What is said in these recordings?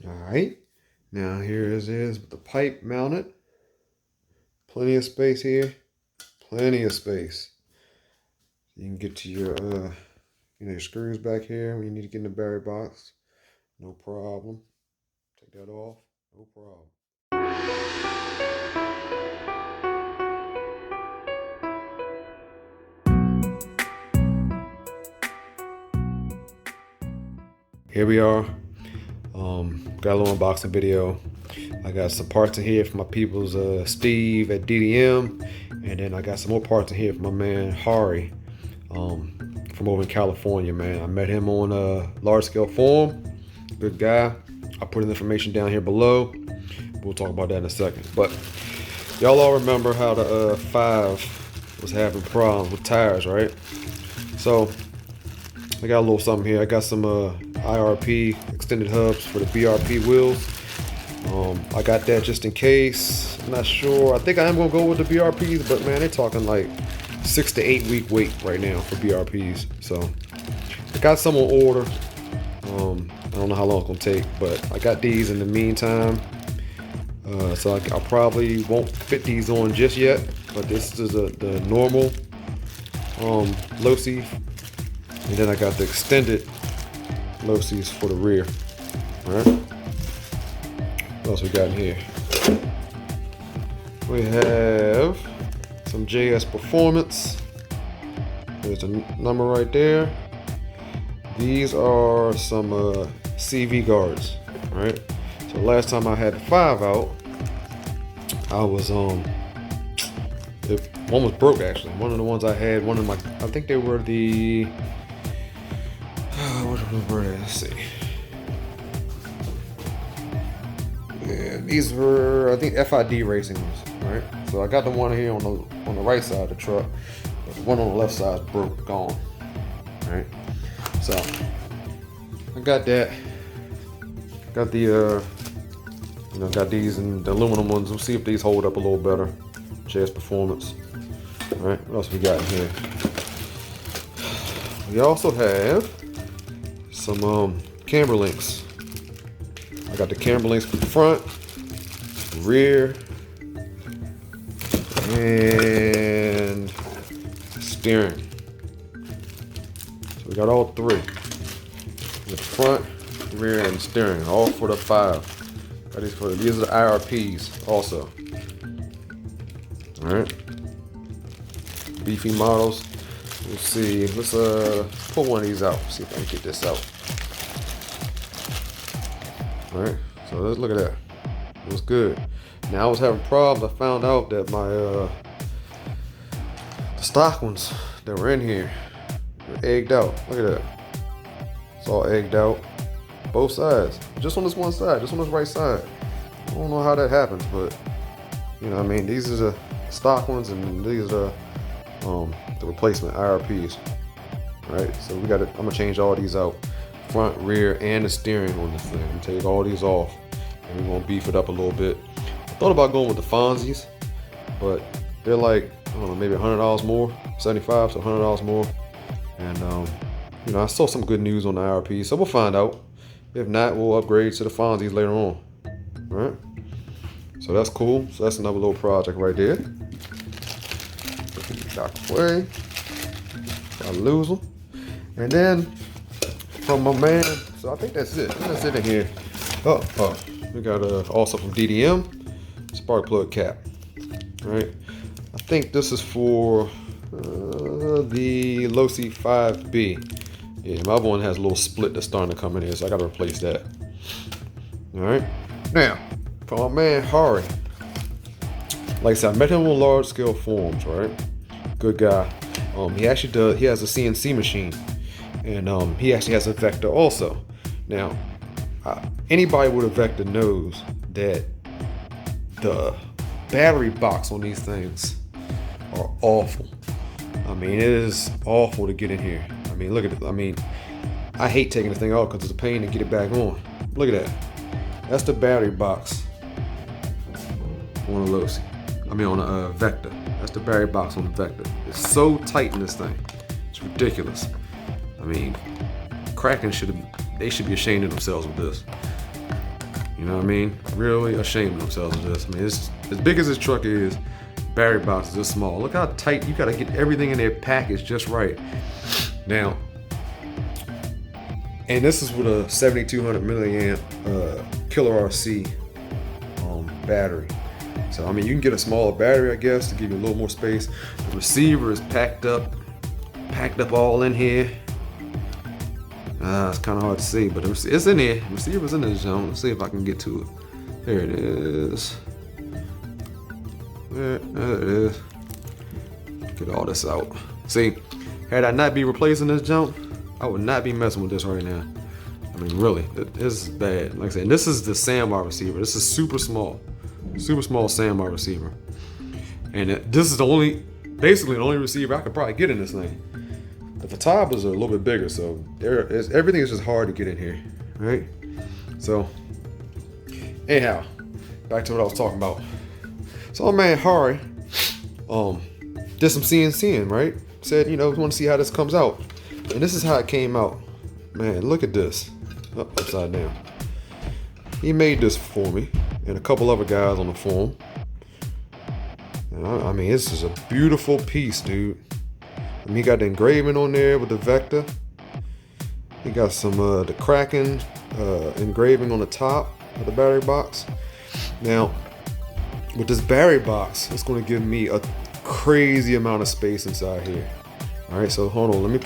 All right. Now here it is with the pipe mounted. Plenty of space here. Plenty of space. You can get to your your screws back here when you need to get in the battery box. No problem. Take that off. No problem. Here we are. Got a little unboxing video. I got some parts in here for my people's Steve at DDM, and then I got some more parts in here for my man Hari from over in California. Man, I met him on a large scale forum. Good guy. I'll put his information down here below. We'll talk about that in a second. But y'all all remember how the 5 was having problems with tires, right? So I got a little something here. I got some IRP extended hubs for the BRP wheels. I got that just in case. I'm not sure. I think I am gonna go with the BRPs, but man, they're talking like 6 to 8 week wait right now for BRPs. So I got some on order. I don't know how long it's gonna take, but I got these in the meantime. So I probably won't fit these on just yet, but this is the normal low-C, and then I got the extended low-Cs for the rear. All right. What else we got in here? We have some JS Performance. There's a number right there. These are some CV guards, right? So last time I had the 5 out, I was one was broke actually. One of the ones I had, I think they were the what were they? Let's see. Yeah, these were, I think, FID racing ones, right? So I got the one here on the right side of the truck, but the one on the left side is broke, gone, right? So I got that. Got the got these and the aluminum ones. We'll see if these hold up a little better. JS Performance. All right, what else we got in here? We also have some camber links. I got the camber links for the front, rear, and steering. So we got all 3. The front, rear, and steering, all for the 5. Got these are the IRPs also. All right. Beefy models. Let's see. Let's pull one of these out. See if I can get this out. All right. So let's look at that. It was good. Now I was having problems. I found out that my the stock ones that were in here were egged out. Look at that. It's all egged out. Both sides. Just on this one side. Just on this right side. I don't know how that happens, but you know what I mean. These are the stock ones, and these are the replacement IRPs. Right. So we got it. I'm gonna change all these out. Front, rear, and the steering on this thing. I'm gonna take all these off, and we're gonna beef it up a little bit. I thought about going with the Fonzies, but they're like, I don't know, maybe $100 more, $75 to $100 more. And I saw some good news on the IRP, so we'll find out. If not, we'll upgrade to the Fonzies later on. All right. So that's cool. So that's another little project right there. Got away. Gotta lose them. And then from my man, so I think that's it. That's it in here. We got also from DDM, spark plug cap. All right. I think this is for the low-C 5B. Yeah, my other one has a little split that's starting to come in here, so I gotta replace that. All right. Now, for my man Hari, like I said, I met him on large scale forums, right? Good guy. He has a CNC machine, and he actually has a Vekta also. Now, anybody with a Vekta knows that the battery box on these things are awful. I mean, it is awful to get in here. I mean, look at it. I mean, I hate taking the thing off because it's a pain to get it back on. Look at that. That's the battery box on a low-C. On a Vekta. That's the battery box on the Vekta. It's so tight in this thing. It's ridiculous. I mean, Kraken should be ashamed of themselves with this. You know what I mean? Really ashamed of themselves of this. I mean, it's as big as this truck is, battery box is this small. Look how tight, you gotta get everything in there packaged just right. Now, and this is with a 7200 milliamp killer RC battery. So I mean, you can get a smaller battery, I guess, to give you a little more space. The receiver is packed up all in here. It's kind of hard to see, but it's in there. The receiver's in this zone. Let's see if I can get to it. There it is. There it is. Get all this out. See, had I not be replacing this jump, I would not be messing with this right now. I mean, really, this is bad. Like I said, this is the sandbar receiver. This is super small sandbar receiver. And this is basically the only receiver I could probably get in this thing. The Vektas are a little bit bigger, so everything is just hard to get in here, right? So, anyhow, back to what I was talking about. So our man Hari did some CNCing, right? Said, we want to see how this comes out. And this is how it came out. Man, look at this. Upside down. He made this for me and a couple other guys on the forum. And I mean, this is a beautiful piece, dude. I mean, he got the engraving on there with the Vekta. He got some the Kraken engraving on the top of the battery box. Now, with this battery box, it's going to give me a crazy amount of space inside here. All right, so hold on. Let me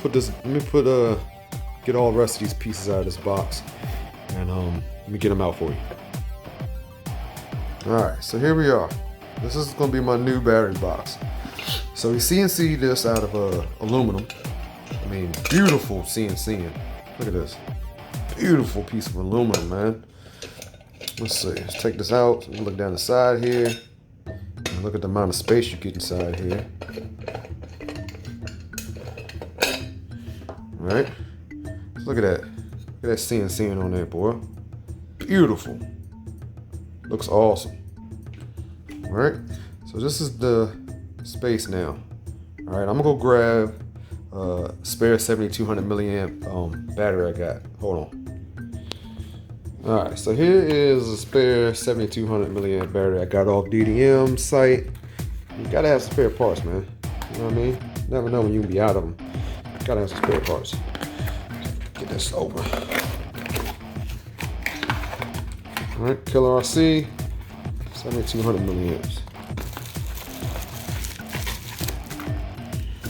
get all the rest of these pieces out of this box, and let me get them out for you. All right, so here we are. This is going to be my new battery box. So we CNC'd this out of aluminum. I mean, beautiful CNCing. Look at this. Beautiful piece of aluminum, man. Let's see. Let's take this out. Look down the side here. And look at the amount of space you get inside here. All right. Look at that. Look at that CNCing on there, boy. Beautiful. Looks awesome. All right. So this is the space now. All right. I'm gonna go grab spare 7200 milliamp battery I got. Hold on. All right. So here is a spare 7200 milliamp battery I got off DDM site. You gotta have some spare parts, man. You know what I mean? Never know when you can be out of them. Gotta have some spare parts. Get this open. All right, Killer RC, 7200 milliamps.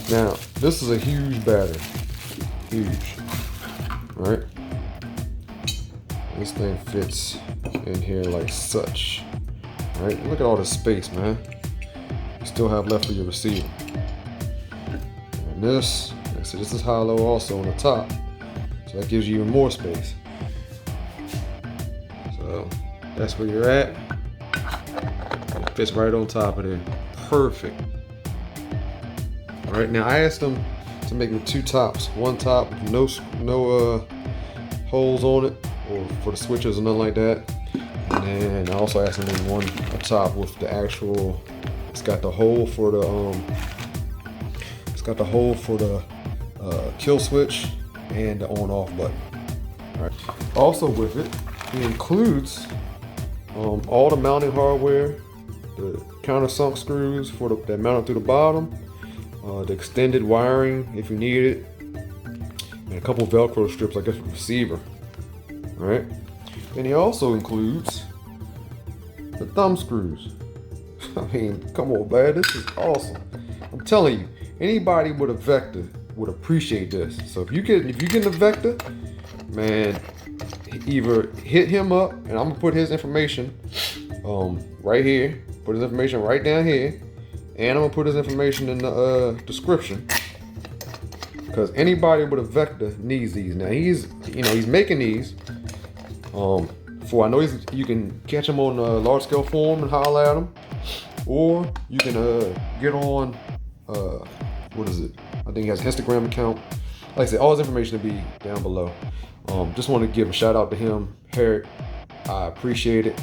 Now, this is a huge battery. Huge. All right. This thing fits in here like such. All right, look at all this space, man. You still have left for your receiver. And this, like I said, this is hollow also on the top. So that gives you even more space. So that's where you're at. It fits right on top of there. Perfect. All right, now I asked them to make me two tops. One top with no holes on it, or for the switches or nothing like that. And then I also asked them to make one up top with the actual. It's got the hole for the kill switch and the on-off button. All right. Also with it, it includes all the mounting hardware, the countersunk screws for that mount through the bottom, the extended wiring if you need it, and a couple Velcro strips, I guess, for the receiver. All right. And he also includes the thumb screws. I mean, come on, man, this is awesome. I'm telling you, anybody with a Vekta would appreciate this. So if you get a Vekta, man, either hit him up, and I'm gonna put his information right here. Put his information right down here, and I'm gonna put his information in the description. Because anybody with a Vekta needs these. Now he's making these. I know you can catch them on a large scale forum and holler at them, or you can get on what is it? I think he has an Instagram account. Like I said, all his information will be down below. Just want to give a shout out to him, Herrick. I appreciate it.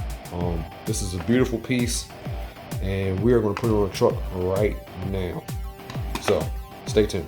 This is a beautiful piece, and we are going to put it on a truck right now. So stay tuned.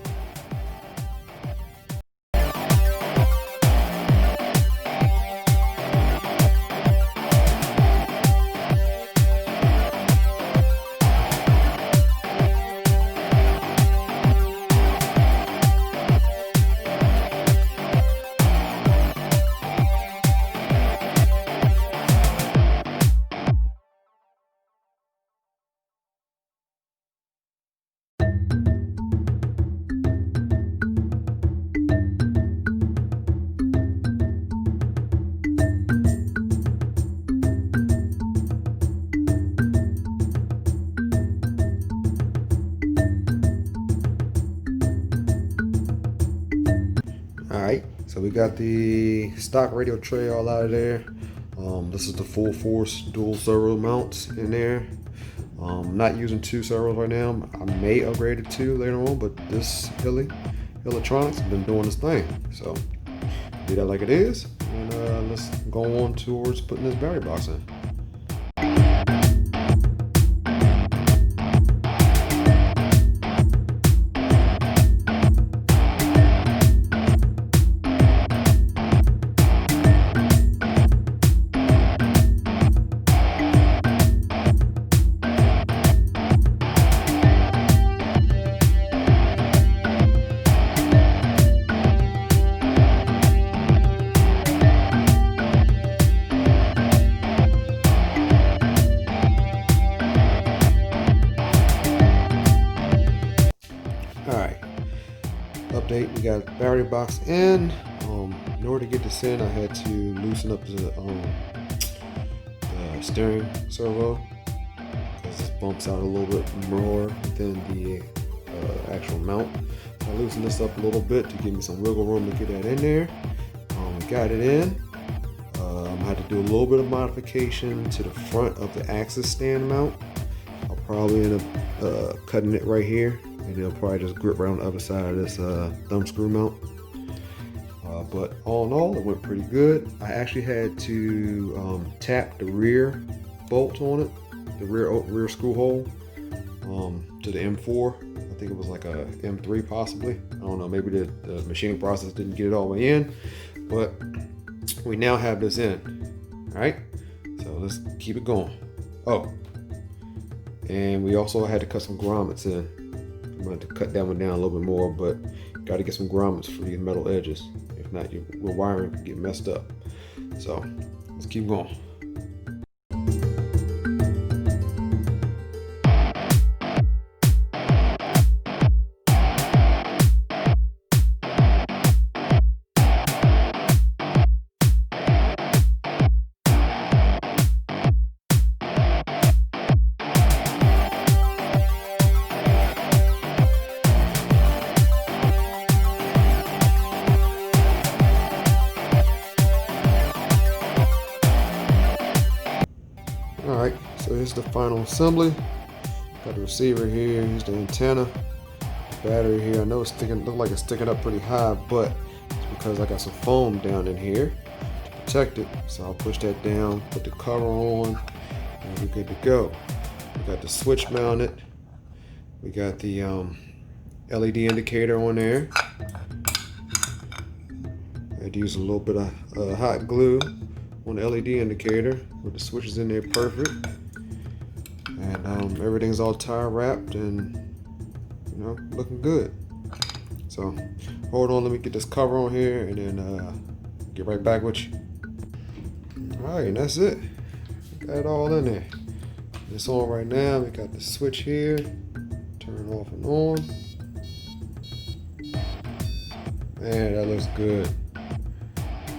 got the stock radio tray all out of there. This is the full force dual servo mounts in there. I'm not using 2 servos right now. I may upgrade to 2 later on, but this Electronics has been doing this thing. So leave that like it is, and let's go on towards putting this battery box in. Alright, update, we got battery box in. In order to get this in, I had to loosen up the steering servo, because this bumps out a little bit more than the actual mount. So I loosened this up a little bit to give me some wiggle room to get that in there. Got it in. I had to do a little bit of modification to the front of the axis stand mount. I'll probably end up cutting it right here, and it'll probably just grip around the other side of this thumb screw mount. But all in all, it went pretty good. I actually had to tap the rear bolt on it, the rear screw hole, to the M4. I think it was like a M3 possibly. I don't know, maybe the machining process didn't get it all the way in, but we now have this in. All right, so let's keep it going. Oh, and we also had to cut some grommets in. I'm going to cut that one down a little bit more, but got to get some grommets for these metal edges. If not, your wiring can get messed up. So let's keep going. Alright, so here's the final assembly. Got the receiver here, here's the antenna, the battery here. I know it's sticking, look like it's sticking up pretty high, but it's because I got some foam down in here to protect it. So I'll push that down, put the cover on, and we're good to go. We got the switch mounted. We got the LED indicator on there. I had to use a little bit of hot glue on the LED indicator with the switches in there perfect, and everything's all tie wrapped and looking good. So hold on, let me get this cover on here and then get right back with you. All right, and that's it. Got it all in there. It's on right now. We got the switch here, turn off and on. Man, that looks good.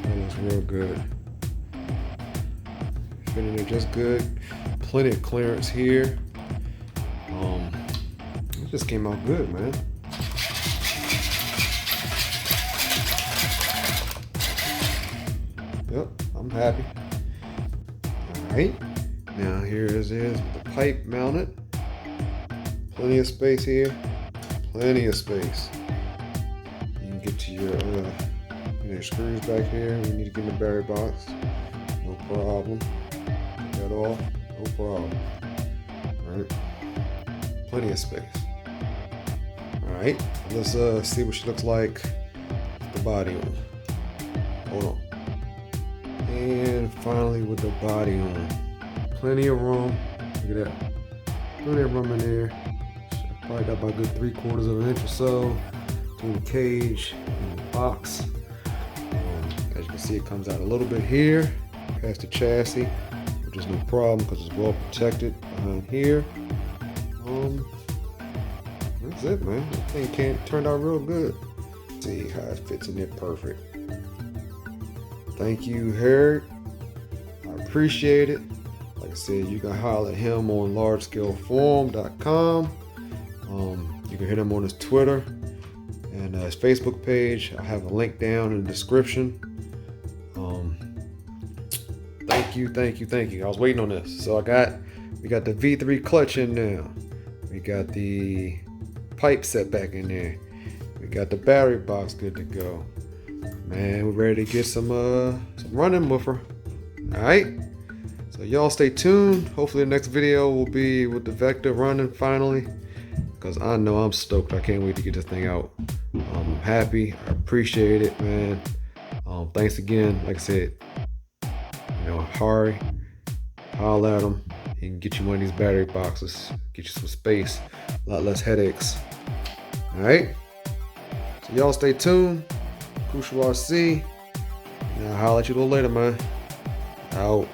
That looks real good. Fitting it just good. Plenty of clearance here. It just came out good, man. Yep, I'm happy. Alright, now here it is with the pipe mounted. Plenty of space here. Plenty of space. You can get to your screws back here. We need to get in the battery box. No problem. At all, no problem. All right, plenty of space. All right, let's see what she looks like with the body on. Hold on. And finally with the body on. Plenty of room. Look at that. Plenty of room in there. Probably got about a good 3/4 of an inch or so between the cage and the box. As you can see, it comes out a little bit here past the chassis. There's no problem because it's well protected behind here. That's it, man. That thing turned out real good. See how it fits in there perfect. Thank you, Harry. I appreciate it. Like I said, you can holler at him on largescaleforum.com. You can hit him on his Twitter, and his Facebook page. I have a link down in the description. Thank you. I was waiting on this. So we got the V3 clutch in now. We got the pipe set back in there. We got the battery box good to go. Man, we're ready to get some running with her. Alright. So y'all stay tuned. Hopefully the next video will be with the Vekta running finally. Because I know I'm stoked. I can't wait to get this thing out. I'm happy. I appreciate it, man. Thanks again. Like I said, hurry, holler at them, and get you one of these battery boxes. Get you some space, a lot less headaches. All right. So y'all stay tuned. Crucial RC. And I'll holler at you a little later, man. Out.